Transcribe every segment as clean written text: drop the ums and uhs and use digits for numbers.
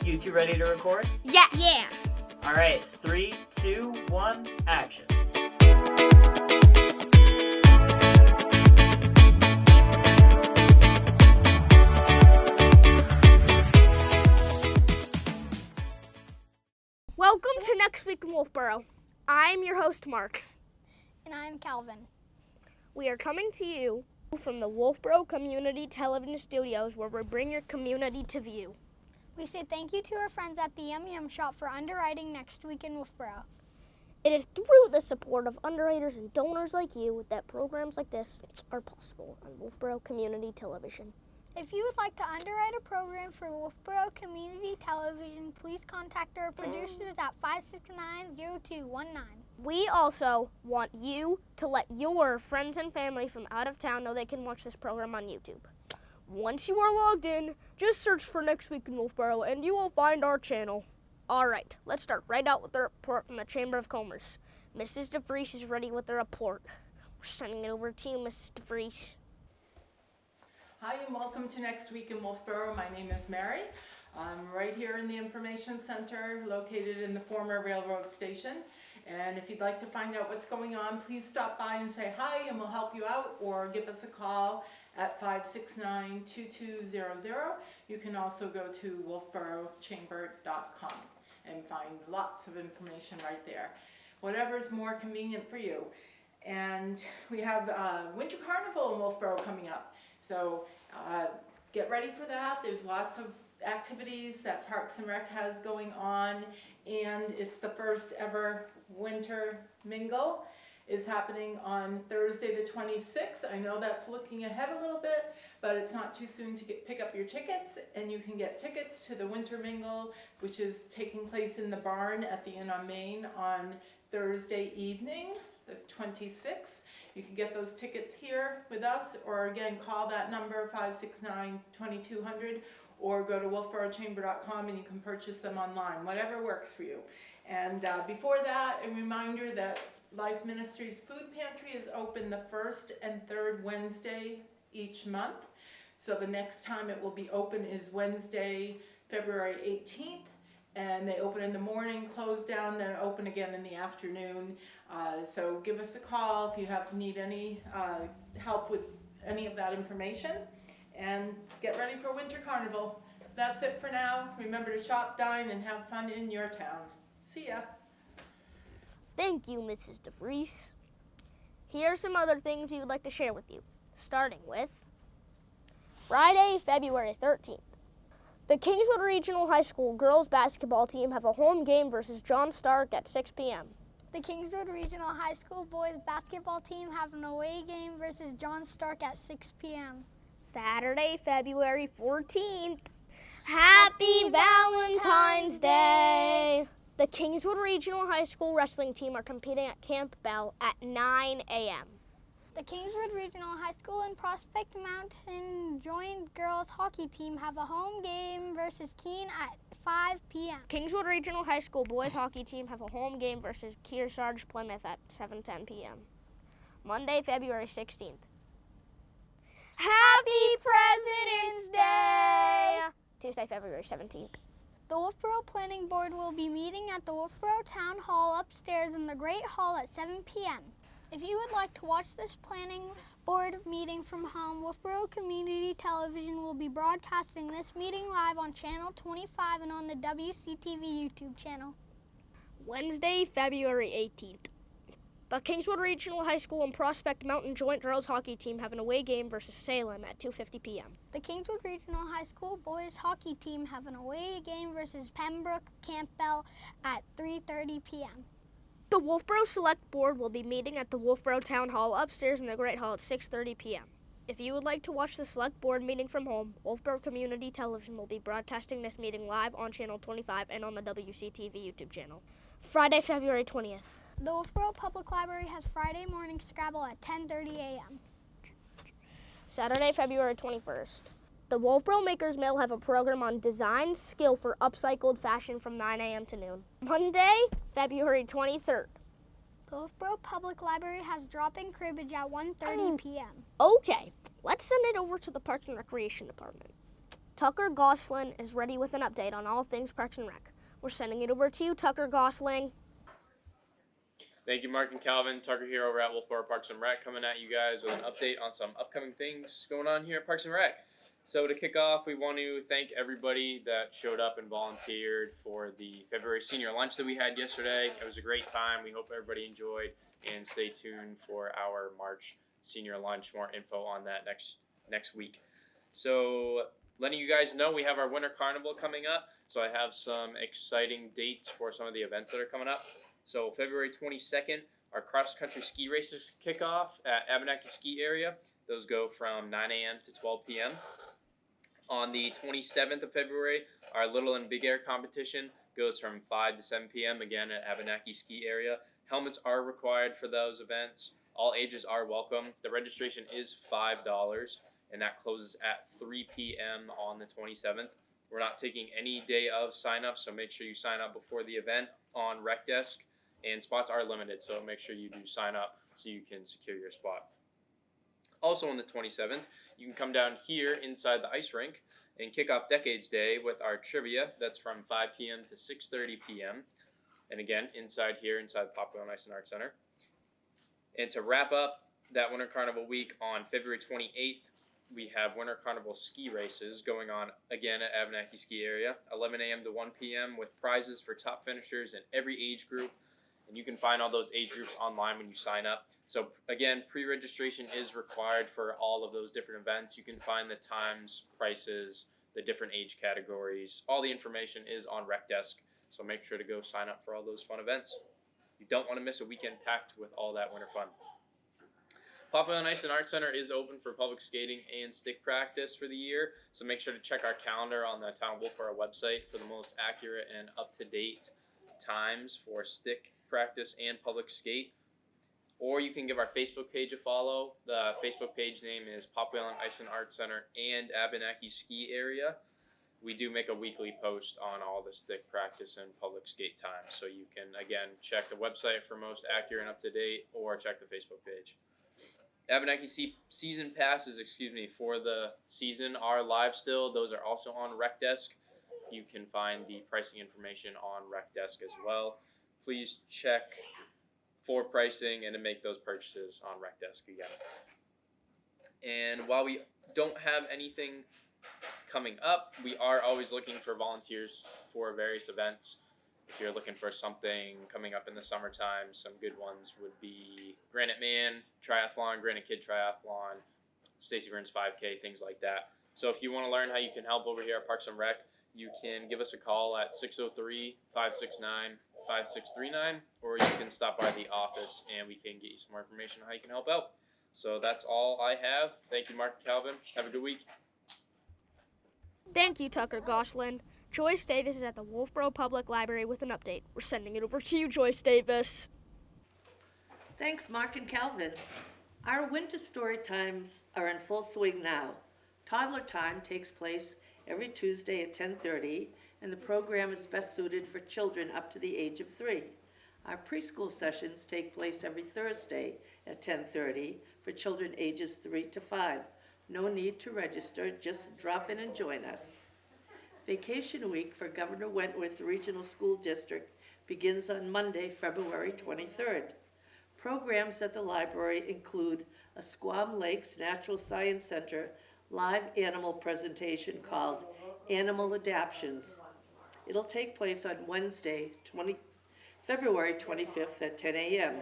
You two ready to record? Yeah. Yeah. All right, 3, 2, 1, action. Welcome to Next Week in Wolfeboro. I'm your host, Mark. And I'm Calvin. We are coming to you from the Wolfeboro Community Television studios, where we bring your community to view. We say thank you to our friends at the Yum Yum Shop for underwriting Next Week in Wolfeboro. It is through the support of underwriters and donors like you that programs like this are possible on Wolfeboro Community Television. If you would like to underwrite a program for Wolfeboro Community Television, please contact our producers at 569-0219. We also want you to let your friends and family from out of town know they can watch this program on YouTube. Once you are logged in, just search for Next Week in Wolfeboro and you will find our channel. All right, let's start right out with the report from the Chamber of Commerce. Mrs. DeVries is ready with the report. We're sending it over to you, Mrs. DeVries. Hi and welcome to Next Week in Wolfeboro. My name is Mary. I'm right here in the Information Center located in the former railroad station. And if you'd like to find out what's going on, please stop by and say hi and we'll help you out, or give us a call at 569-2200. You can also go to wolfeborochamber.com and find lots of information right there. Whatever's more convenient for you. And we have Winter Carnival in Wolfeboro coming up. So get ready for that. There's lots of activities that Parks and Rec has going on, and it's the first ever winter mingle. Is happening on Thursday the 26th. I know that's looking ahead a little bit, but it's not too soon to pick up your tickets, and you can get tickets to the winter mingle, which is taking place in the barn at the Inn on Main on Thursday evening, the 26th. You can get those tickets here with us, or again, call that number 569-2200, or go to wolfeborochamber.com and you can purchase them online, whatever works for you. And before that, a reminder that Life Ministries Food Pantry is open the first and third Wednesday each month. So the next time it will be open is Wednesday, February 18th. And they open in the morning, close down, then open again in the afternoon. So give us a call if you need any help with any of that information. And get ready for Winter Carnival. That's it for now. Remember to shop, dine, and have fun in your town. See ya. Thank you, Mrs. DeVries. Here are some other things we would like to share with you, starting with Friday, February 13th. The Kingswood Regional High School girls basketball team have a home game versus John Stark at 6 p.m. The Kingswood Regional High School boys basketball team have an away game versus John Stark at 6 p.m. Saturday, February 14th. Happy Valentine's Day! The Kingswood Regional High School wrestling team are competing at Camp Bell at 9 a.m. The Kingswood Regional High School and Prospect Mountain joined girls hockey team have a home game versus Keene at 5 p.m. Kingswood Regional High School boys hockey team have a home game versus Kearsarge Plymouth at 7:10 p.m. Monday, February 16th. Happy President's Day! Tuesday, February 17th. The Wolfeboro Planning Board will be meeting at the Wolfeboro Town Hall upstairs in the Great Hall at 7 p.m. If you would like to watch this planning board meeting from home, Wolfeboro Community Television will be broadcasting this meeting live on Channel 25 and on the WCTV YouTube channel. Wednesday, February 18th. The Kingswood Regional High School and Prospect Mountain joint girls hockey team have an away game versus Salem at 2:50 p.m. The Kingswood Regional High School boys hockey team have an away game versus Pembroke Campbell at 3:30 p.m. The Wolfeboro Select Board will be meeting at the Wolfeboro Town Hall upstairs in the Great Hall at 6:30 p.m. If you would like to watch the Select Board meeting from home, Wolfeboro Community Television will be broadcasting this meeting live on Channel 25 and on the WCTV YouTube channel. Friday, February 20th. The Wolfeboro Public Library has Friday morning Scrabble at 10:30 a.m. Saturday, February 21st. The Wolfeboro Makers Mill have a program on design skill for upcycled fashion from 9 a.m. to noon. Monday, February 23rd. The Wolfeboro Public Library has drop-in cribbage at 1:30 p.m. Okay, let's send it over to the Parks and Recreation Department. Tucker Gosselin is ready with an update on all things Parks and Rec. We're sending it over to you, Tucker Gosling. Thank you, Mark and Calvin. Tucker here over at Wolfeboro Parks and Rec, coming at you guys with an update on some upcoming things going on here at Parks and Rec. So to kick off, we want to thank everybody that showed up and volunteered for the February senior lunch that we had yesterday. It was a great time. We hope everybody enjoyed, and stay tuned for our March senior lunch. More info on that next week. So letting you guys know, we have our Winter Carnival coming up. So I have some exciting dates for some of the events that are coming up. So February 22nd, our cross-country ski races kick off at Abenaki Ski Area. Those go from 9 a.m. to 12 p.m. On the 27th of February, our Little and Big Air competition goes from 5 to 7 p.m. again at Abenaki Ski Area. Helmets are required for those events. All ages are welcome. The registration is $5, and that closes at 3 p.m. on the 27th. We're not taking any day of sign-up, so make sure you sign up before the event on Rec Desk, and spots are limited, so make sure you do sign up so you can secure your spot. Also on the 27th, you can come down here inside the ice rink and kick off Decades Day with our trivia. That's from 5 p.m. to 6:30 p.m. And again, inside here, inside the Popular Ice and Art Center. And to wrap up that Winter Carnival week on February 28th, we have Winter Carnival ski races going on again at Abenaki Ski Area, 11 a.m. to 1 p.m. with prizes for top finishers in every age group. And you can find all those age groups online when you sign up. So again, pre-registration is required for all of those different events. You can find the times, prices, the different age categories. All the information is on Rec Desk, so make sure to go sign up for all those fun events. You don't want to miss a weekend packed with all that winter fun. Popular Ice and Art Center is open for public skating and stick practice for the year, so make sure to check our calendar on the Town of Wolfeboro website for the most accurate and up-to-date times for stick practice and public skate. Or you can give our Facebook page a follow. The Facebook page name is Popular Ice and Art Center and Abenaki Ski Area. We do make a weekly post on all the stick practice and public skate times, so you can, again, check the website for most accurate and up-to-date, or check the Facebook page. Abenaki season passes, for the season are live still. Those are also on Rec Desk. You can find the pricing information on Rec Desk as well. Please check for pricing and to make those purchases on Rec Desk again. And while we don't have anything coming up, we are always looking for volunteers for various events. If you're looking for something coming up in the summertime, some good ones would be Granite Man Triathlon, Granite Kid Triathlon, Stacy Burns 5K, things like that. So if you want to learn how you can help over here at Parks and Rec, you can give us a call at 603-569-5639, or you can stop by the office and we can get you some more information on how you can help out. So that's all I have. Thank you, Mark and Calvin. Have a good week. Thank you, Tucker Gosselin. Joyce Davis is at the Wolfeboro Public Library with an update. We're sending it over to you, Joyce Davis. Thanks, Mark and Calvin. Our winter story times are in full swing now. Toddler time takes place every Tuesday at 10:30, and the program is best suited for children up to the age of 3. Our preschool sessions take place every Thursday at 10:30 for children ages 3 to 5. No need to register, just drop in and join us. Vacation week for Governor Wentworth Regional School District begins on Monday, February 23rd. Programs at the library include a Squam Lakes Natural Science Center live animal presentation called Animal Adaptions. It'll take place on Wednesday, February 25th at 10 a.m.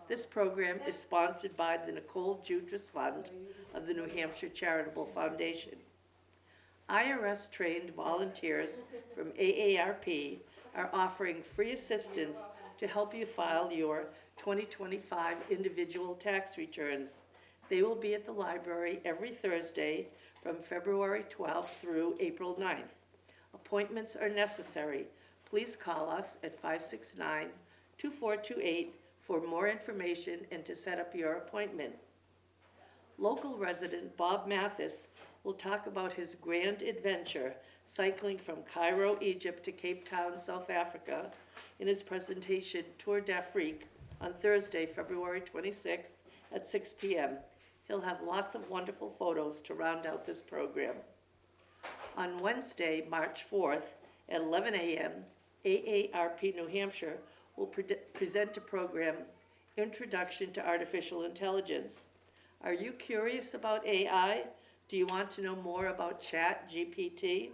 This program is sponsored by the Nicole Jutras Fund of the New Hampshire Charitable Foundation. IRS-trained volunteers from AARP are offering free assistance to help you file your 2025 individual tax returns. They will be at the library every Thursday from February 12th through April 9th. Appointments are necessary. Please call us at 569-2428 for more information and to set up your appointment. Local resident Bob Mathis will talk about his grand adventure cycling from Cairo, Egypt to Cape Town, South Africa in his presentation Tour d'Afrique on Thursday, February 26th at 6 p.m. He'll have lots of wonderful photos to round out this program. On Wednesday, March 4th, at 11 a.m., AARP New Hampshire will present a program, Introduction to Artificial Intelligence. Are you curious about AI? Do you want to know more about ChatGPT?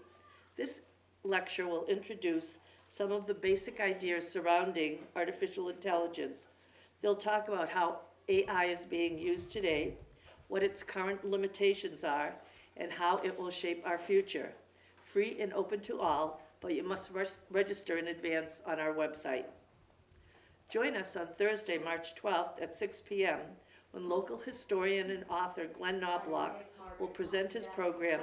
This lecture will introduce some of the basic ideas surrounding artificial intelligence. They'll talk about how AI is being used today, what its current limitations are, and how it will shape our future. Free and open to all, but you must register in advance on our website. Join us on Thursday, March 12th at 6 p.m. when local historian and author Glenn Knobloch will present his program,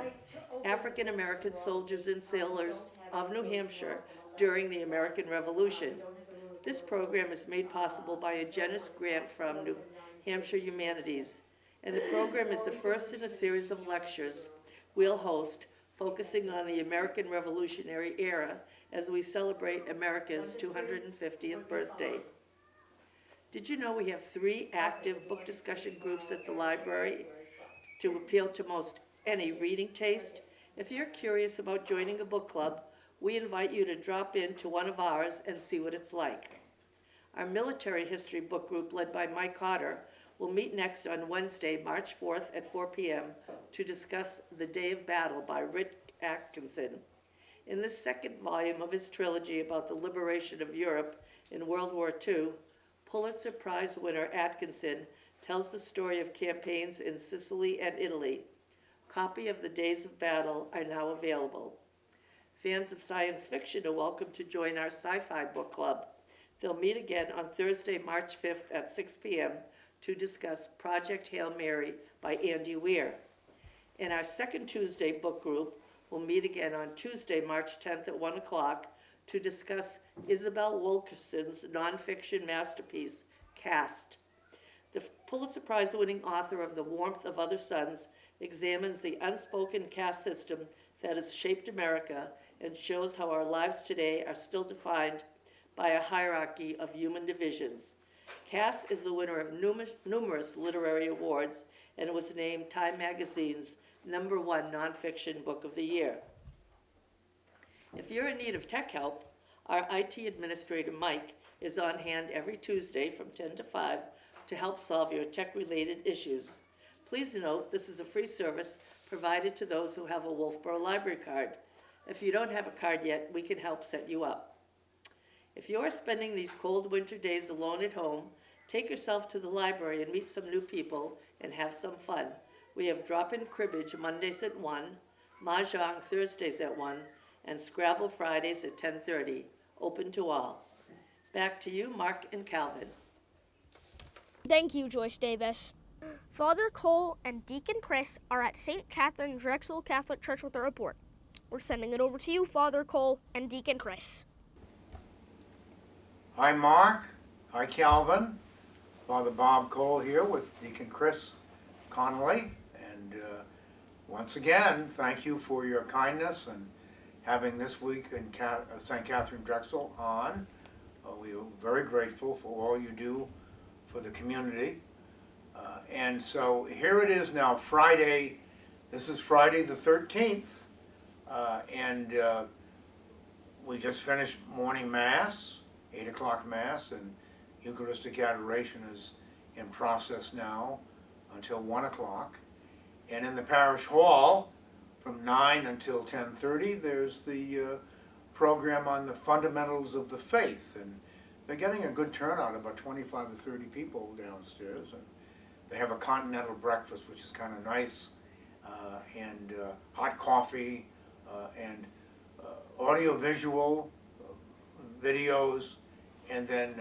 African American Soldiers and Sailors of New Hampshire during the American Revolution. This program is made possible by a generous grant from New Hampshire Humanities, and the program is the first in a series of lectures we'll host focusing on the American Revolutionary era as we celebrate America's 250th birthday. Did you know we have 3 active book discussion groups at the library to appeal to most any reading taste? If you're curious about joining a book club, we invite you to drop into one of ours and see what it's like. Our military history book group, led by Mike Cotter, will meet next on Wednesday, March 4th at 4 p.m. to discuss The Day of Battle by Rick Atkinson. In this second volume of his trilogy about the liberation of Europe in World War II, Pulitzer Prize winner Atkinson tells the story of campaigns in Sicily and Italy. Copy of The Days of Battle are now available. Fans of science fiction are welcome to join our sci-fi book club. They'll meet again on Thursday, March 5th at 6 p.m. to discuss Project Hail Mary by Andy Weir. And our second Tuesday book group will meet again on Tuesday, March 10th at 1 o'clock to discuss Isabel Wilkerson's nonfiction masterpiece, Caste. The Pulitzer Prize-winning author of The Warmth of Other Suns examines the unspoken caste system that has shaped America and shows how our lives today are still defined by a hierarchy of human divisions. Cass is the winner of numerous literary awards and was named Time Magazine's #1 nonfiction book of the year. If you're in need of tech help, our IT administrator, Mike, is on hand every Tuesday from 10 to 5 to help solve your tech-related issues. Please note, this is a free service provided to those who have a Wolfeboro Library card. If you don't have a card yet, we can help set you up. If you are spending these cold winter days alone at home, take yourself to the library and meet some new people and have some fun. We have drop-in cribbage Mondays at 1, Mahjong Thursdays at 1, and Scrabble Fridays at 10:30, open to all. Back to you, Mark and Calvin. Thank you, Joyce Davis. Father Cole and Deacon Chris are at St. Katherine Drexel Catholic Church with a report. We're sending it over to you, Father Cole and Deacon Chris. Hi, Mark. Hi, Calvin. Father Bob Cole here with Deacon Chris Connolly. And once again, thank you for your kindness and having this week in St. Katherine Drexel on. We are very grateful for all you do for the community. And so here it is now, Friday. This is Friday the 13th. And we just finished morning Mass, 8 o'clock Mass, and Eucharistic Adoration is in process now until 1 o'clock. And in the parish hall, from 9 until 10:30, there's the program on the fundamentals of the faith. And they're getting a good turnout, about 25 to 30 people downstairs. And they have a continental breakfast, which is kind of nice, and hot coffee, and audio-visual videos, and then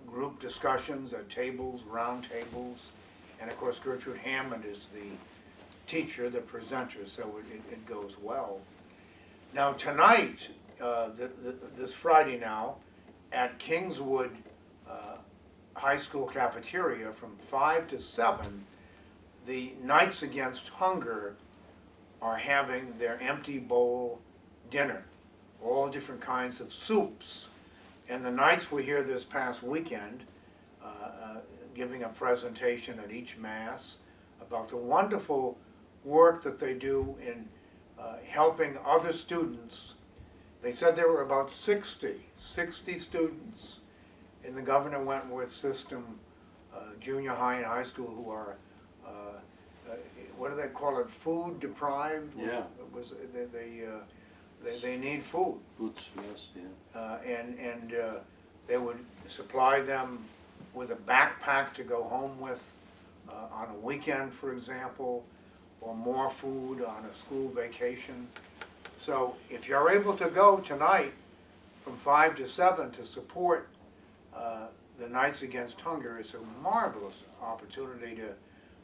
group discussions at tables, round tables, and of course Gertrude Hammond is the teacher, the presenter, so it goes well. Now tonight, this Friday now, at Kingswood High School cafeteria from 5 to 7, the Knights Against Hunger are having their empty bowl dinner, all different kinds of soups. And the Knights were here this past weekend giving a presentation at each Mass about the wonderful work that they do in helping other students. They said there were about 60 students in the Governor Wentworth system, junior high and high school, who are, what do they call it, food deprived? Yeah. They need food. Food stress, yeah. And they would supply them with a backpack to go home with on a weekend, for example, or more food on a school vacation. So if you're able to go tonight from 5 to 7 to support the Knights Against Hunger, it's a marvelous opportunity to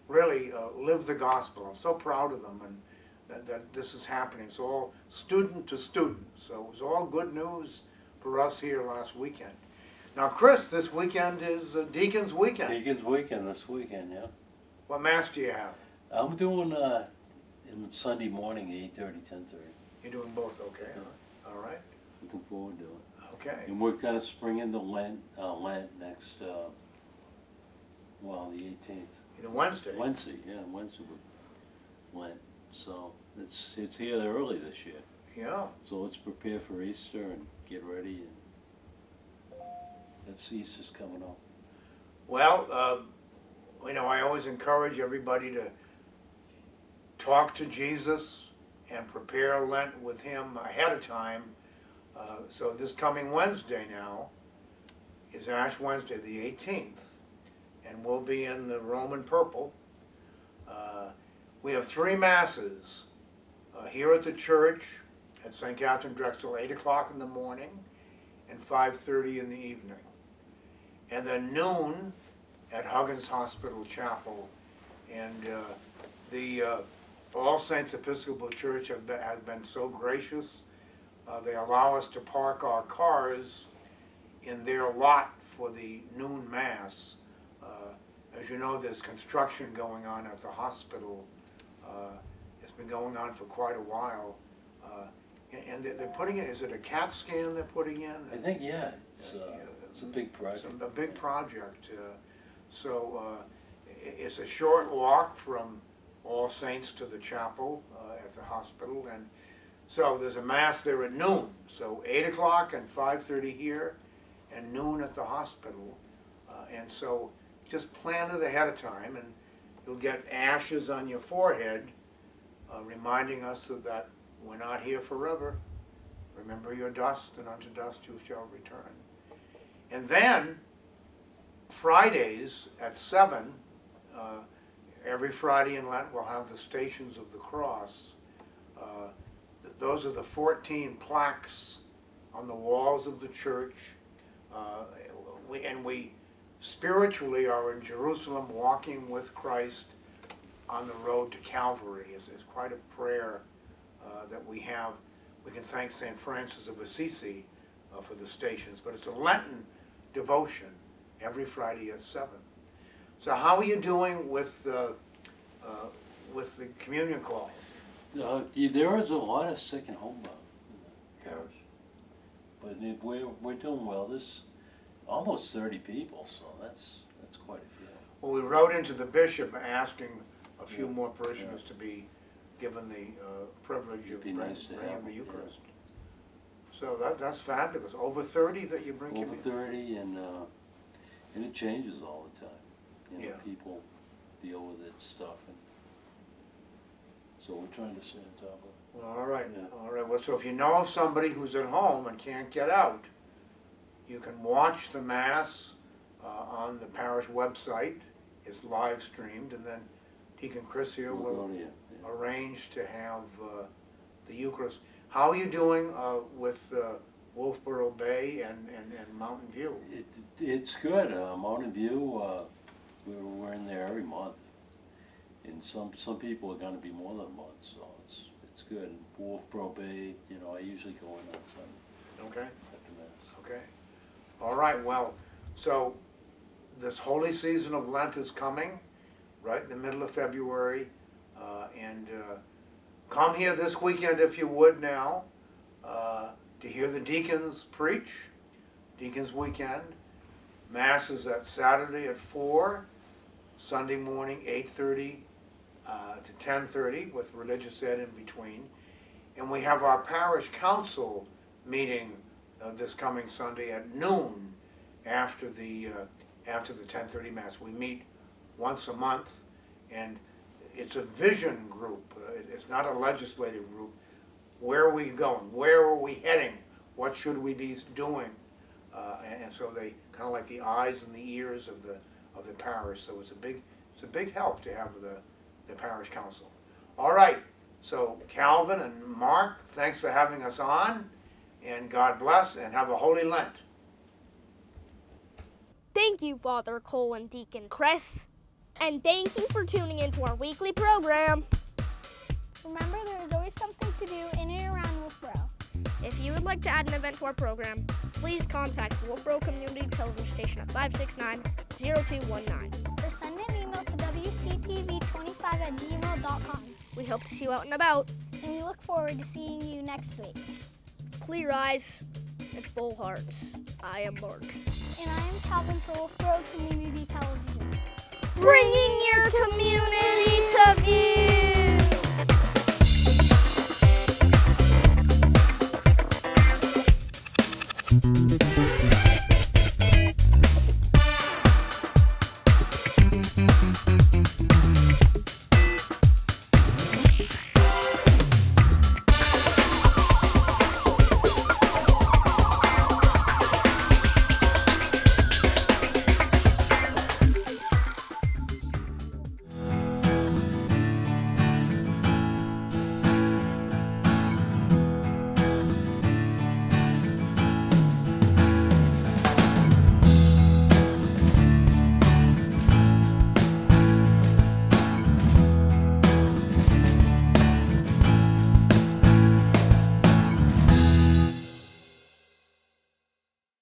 really live the gospel. I'm so proud of them, and that this is happening. It's all student to student. So it was all good news for us here last weekend. Now, Chris, this weekend is Deacon's Weekend. Deacon's Weekend this weekend, yeah. What mass do you have? I'm doing in Sunday morning, 8:30, 10:30. You're doing both, okay. Yeah. All right. Looking forward to it. Okay. And we're kind of spring into Lent next, well, the 18th. The Wednesday. Wednesday, yeah, Wednesday with Lent. So it's here early this year. Yeah. So let's prepare for Easter and get ready. And that's Easter's coming up. Well, you know, I always encourage everybody to talk to Jesus and prepare Lent with him ahead of time. So this coming Wednesday now is Ash Wednesday, the 18th, and we'll be in the Roman purple. We have 3 masses here at the church at St. Katherine Drexel, 8 o'clock in the morning and 5:30 in the evening. And then noon at Huggins Hospital Chapel. And the All Saints Episcopal Church has been so gracious. They allow us to park our cars in their lot for the noon mass. As you know, there's construction going on at the hospital. It's been going on for quite a while. And they're putting in, is it a CAT scan they're putting in? I think, yeah, it's a big project. A big project. So it's a short walk from All Saints to the chapel at the hospital. And so there's a mass there at noon. So 8 o'clock and 5:30 here, and noon at the hospital. And so just plan it ahead of time, and you'll get ashes on your forehead, reminding us that we're not here forever. Remember your dust, and unto dust you shall return. And then, Fridays at 7, every Friday in Lent we'll have the Stations of the Cross. Those are the 14 plaques on the walls of the church. We spiritually are in Jerusalem walking with Christ on the road to Calvary. It's quite a prayer that we have. We can thank St. Francis of Assisi for the stations, but it's a Lenten devotion every Friday at 7. So how are you doing with the communion call? There is a lot of sick and homebound in the parish, but we're doing well. This almost 30 people, so that's quite a few. Well, we wrote into the bishop asking a few more parishioners to be given the privilege of bringing the Eucharist. So that's fabulous. Over 30 that you bring Over communion? 30, and it changes all the time. You know, people deal with it stuff, and so we're trying to stay on top of it. Well, all right, Yeah. all right. Well, so if you know of somebody who's at home and can't get out, you can watch the Mass on the parish website. It's live streamed, and then Deacon Chris here will arrange to have the Eucharist. How are you doing with Wolfeboro Bay and Mountain View? It's good. Mountain View, we're in there every month, and some people are going to be more than a month, so it's good. And Wolfeboro Bay, you know, I usually go in on Sunday. Okay. After Mass. Okay. All right. Well, so this holy season of Lent is coming, right in the middle of February, and come here this weekend if you would now to hear the deacons preach. Deacons Weekend. Mass is at Saturday at 4, Sunday morning 8:30 to 10:30 with religious ed in between. And we have our parish council meeting this coming Sunday at noon after the 10:30 Mass. We meet once a month, and it's a vision group. It's not a legislative group. Where are we going? Where are we heading? What should we be doing? And so they kind of like the eyes and the ears of the parish. So it's a big help to have the parish council. All right. So Calvin and Mark, thanks for having us on, and God bless, and have a Holy Lent. Thank you, Father Cole and Deacon Chris. And thank you for tuning into our weekly program. Remember, there is always something to do in and around Wolfeboro. If you would like to add an event to our program, please contact the Wolfeboro Community Television Station at 569-0219. Or send an email to wctv25@gmail.com. We hope to see you out and about. And we look forward to seeing you next week. Clear eyes and full hearts. I am Mark. And I am Calvin for Wolfeboro Community Television. Bringing your community to view.